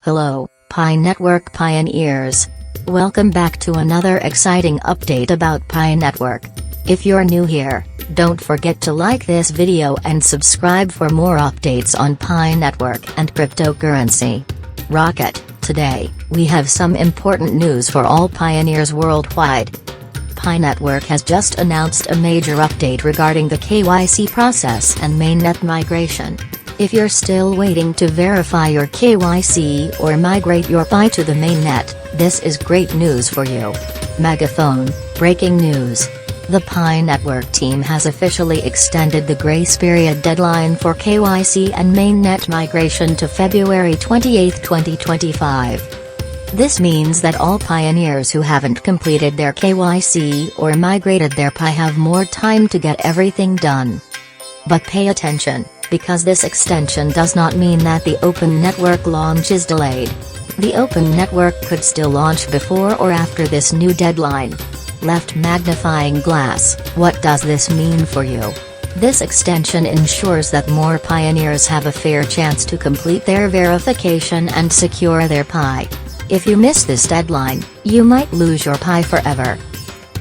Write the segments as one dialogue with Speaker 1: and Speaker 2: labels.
Speaker 1: Hello, Pi Network pioneers. Welcome back to another exciting update about Pi Network. If you're new here, don't forget to like this video and subscribe for more updates on Pi Network and cryptocurrency. Rocket, today, we have some important news for all pioneers worldwide. Pi Network has just announced a major update regarding the KYC process and mainnet migration. If you're still waiting to verify your KYC or migrate your Pi to the mainnet, this is great news for you. Megaphone, breaking news. The Pi Network team has officially extended the grace period deadline for KYC and mainnet migration to February 28, 2025. This means that all pioneers who haven't completed their KYC or migrated their Pi have more time to get everything done. But pay attention, because this extension does not mean that the Open Network launch is delayed. The Open Network could still launch before or after this new deadline. Left magnifying glass, what does this mean for you? This extension ensures that more pioneers have a fair chance to complete their verification and secure their Pi. If you miss this deadline, you might lose your Pi forever.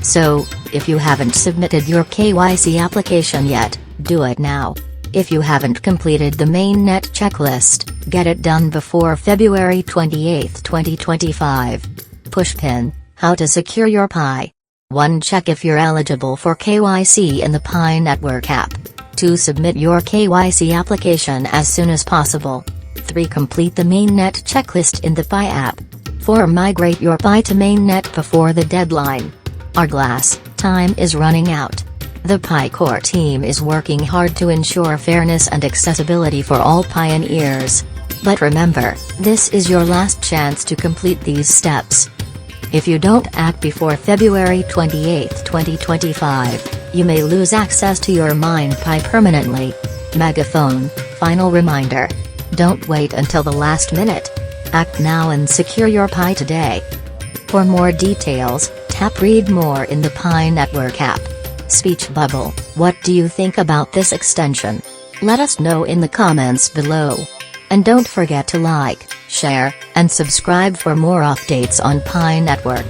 Speaker 1: So, if you haven't submitted your KYC application yet, do it now. If you haven't completed the mainnet checklist, get it done before February 28, 2025. Pushpin, how to secure your Pi. 1. Check if you're eligible for KYC in the Pi Network app. 2. Submit your KYC application as soon as possible. 3. Complete the mainnet checklist in the Pi app. 4. Migrate your Pi to mainnet before the deadline. Hourglass, time is running out. The Pi core team is working hard to ensure fairness and accessibility for all pioneers. But remember, this is your last chance to complete these steps. If you don't act before February 28, 2025, you may lose access to your mine Pi permanently. Megaphone, final reminder. Don't wait until the last minute. Act now and secure your Pi today. For more details, tap Read More in the Pi Network app. Speech bubble, what do you think about this extension? Let us know in the comments below. And don't forget to like, share, and subscribe for more updates on Pi Network.